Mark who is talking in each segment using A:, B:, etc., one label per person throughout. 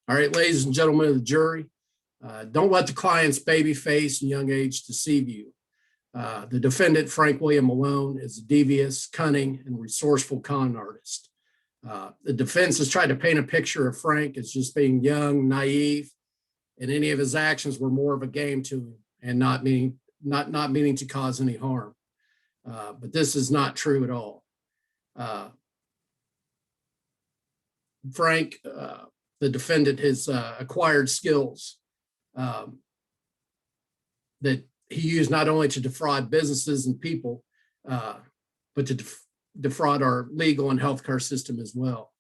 A: All right, ladies and gentlemen of the jury, don't let the client's baby face and young age deceive you. The defendant, Frank William Malone, is a devious, cunning, and resourceful con artist. The defense has tried to paint a picture of Frank as just being young, naive, and any of his actions were more of a game to him and not meaning to cause any harm. But this is not true at all. Frank, the defendant, has acquired skills that he used not only to defraud businesses and people, but to defraud our legal and healthcare system as well.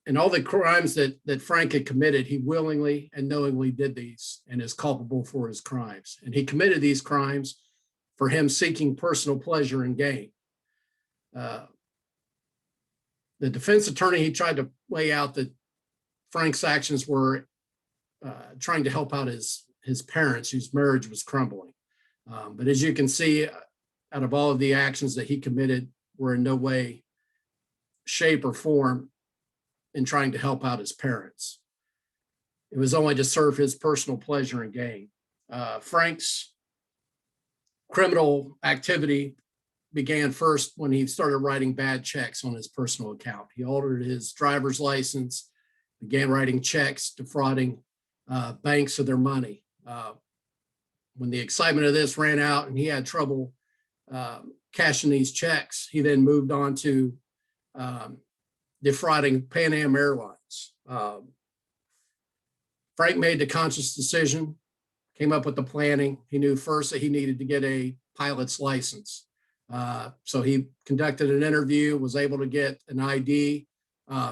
A: And all the crimes that Frank had committed, he willingly and knowingly did these and is culpable for his crimes. And he committed these crimes for him seeking personal pleasure and gain. The defense attorney, he tried to lay out that Frank's actions were trying to help out his parents whose marriage was crumbling. But as you can see, out of all of the actions that he committed were in no way, shape, or form in trying to help out his parents. It was only to serve his personal pleasure and gain. Frank's criminal activity began first when he started writing bad checks on his personal account. He altered his driver's license, began writing checks, defrauding banks of their money. When the excitement of this ran out and he had trouble cashing these checks, he then moved on to defrauding Pan Am Airlines. Frank made the conscious decision, came up with the planning. He knew first that he needed to get a pilot's license. So he conducted an interview, was able to get an ID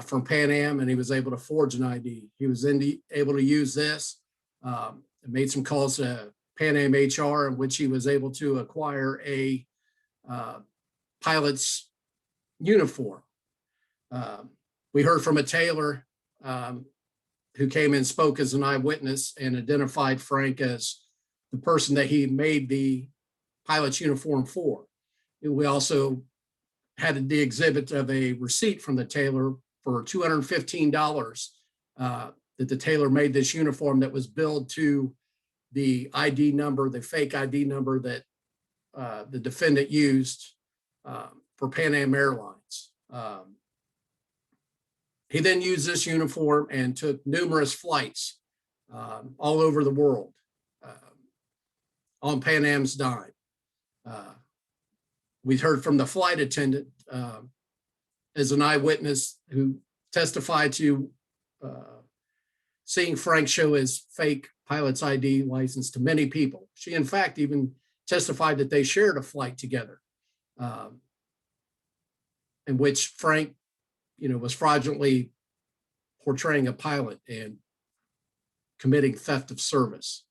A: from Pan Am, and he was able to forge an ID. He was able to use this, and made some calls to Pan Am HR, in which he was able to acquire a pilot's uniform. We heard from a tailor who came and spoke as an eyewitness and identified Frank as the person that he made the pilot's uniform for. We also had the exhibit of a receipt from the tailor for $215 that the tailor made this uniform that was billed to the ID number, the fake ID number that the defendant used for Pan Am Airlines. He then used this uniform and took numerous flights all over the world on Pan Am's dime. We heard from the flight attendant as an eyewitness who testified to seeing Frank show his fake pilot's ID license to many people. She, in fact, even testified that they shared a flight together, in which Frank, was fraudulently portraying a pilot and committing theft of service.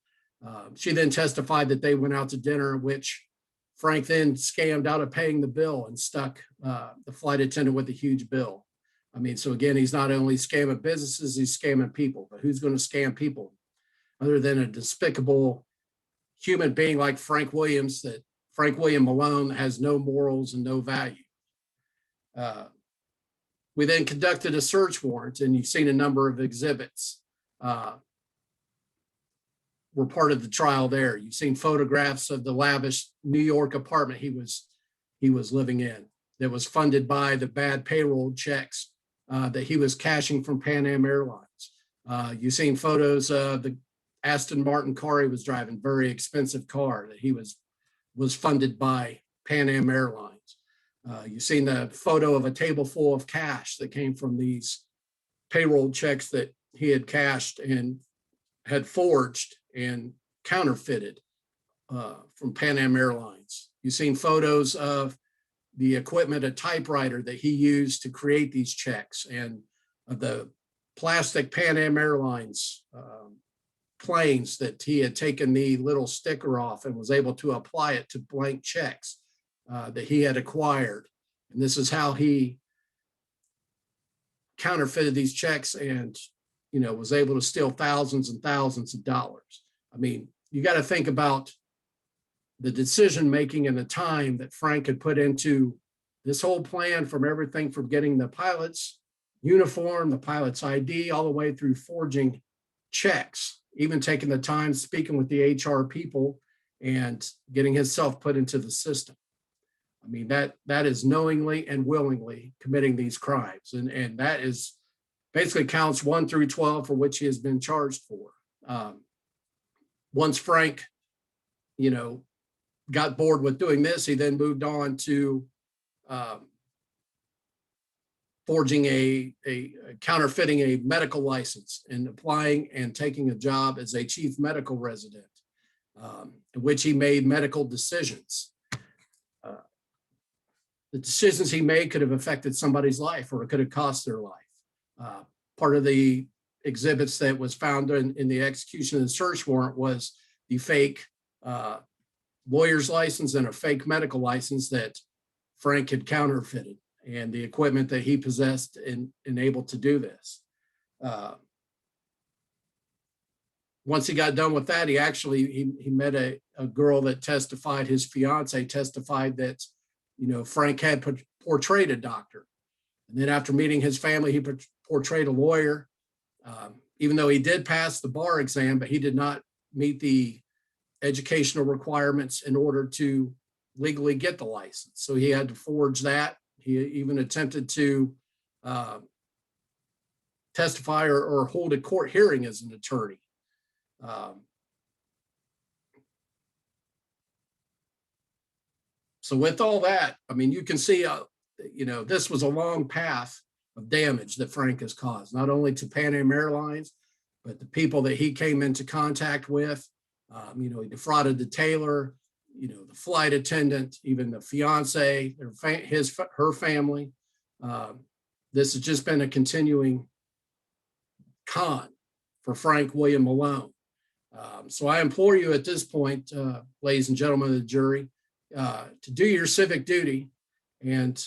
A: She then testified that they went out to dinner, in which Frank then scammed out of paying the bill and stuck the flight attendant with a huge bill. So again, he's not only scamming businesses, he's scamming people. But who's going to scam people other than a despicable human being like Frank William Malone has no morals and no value. We then conducted a search warrant, and you've seen a number of exhibits were part of the trial there. You've seen photographs of the lavish New York apartment he was living in that was funded by the bad payroll checks that he was cashing from Pan Am Airlines. You've seen photos of the Aston Martin car he was driving, very expensive car that he was funded by Pan Am Airlines. You've seen the photo of a table full of cash that came from these payroll checks that he had cashed and had forged and counterfeited from Pan Am Airlines. You've seen photos of the equipment, a typewriter that he used to create these checks, and of the plastic Pan Am Airlines planes that he had taken the little sticker off and was able to apply it to blank checks that he had acquired. And this is how he counterfeited these checks and, was able to steal thousands and thousands of dollars. You got to think about the decision-making and the time that Frank had put into this whole plan, from everything from getting the pilot's uniform, the pilot's ID, all the way through forging checks, even taking the time speaking with the HR people and getting himself put into the system. I mean, that is knowingly and willingly committing these crimes. And that is basically counts 1 through 12 for which he has been charged for. Once Frank, got bored with doing this, he then moved on to forging counterfeiting a medical license and applying and taking a job as a chief medical resident, in which he made medical decisions. The decisions he made could have affected somebody's life, or it could have cost their life. Part of the exhibits that was found in the execution of the search warrant was the fake lawyer's license and a fake medical license that Frank had counterfeited, and the equipment that he possessed and able to do this. Once he got done with that, he met a girl that testified, his fiance testified that, Frank had portrayed a doctor. And then after meeting his family, he portrayed a lawyer, even though he did pass the bar exam, but he did not meet the educational requirements in order to legally get the license. So he had to forge that. He even attempted to testify or hold a court hearing as an attorney. So with all that, I mean, you can see, this was a long path of damage that Frank has caused, not only to Pan Am Airlines, but the people that he came into contact with. He defrauded the tailor, the flight attendant, even the fiance, her family. This has just been a continuing con for Frank William Malone. So I implore you at this point, ladies and gentlemen of the jury, to do your civic duty and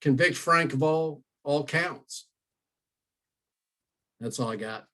A: convict Frank of all counts. That's all I got.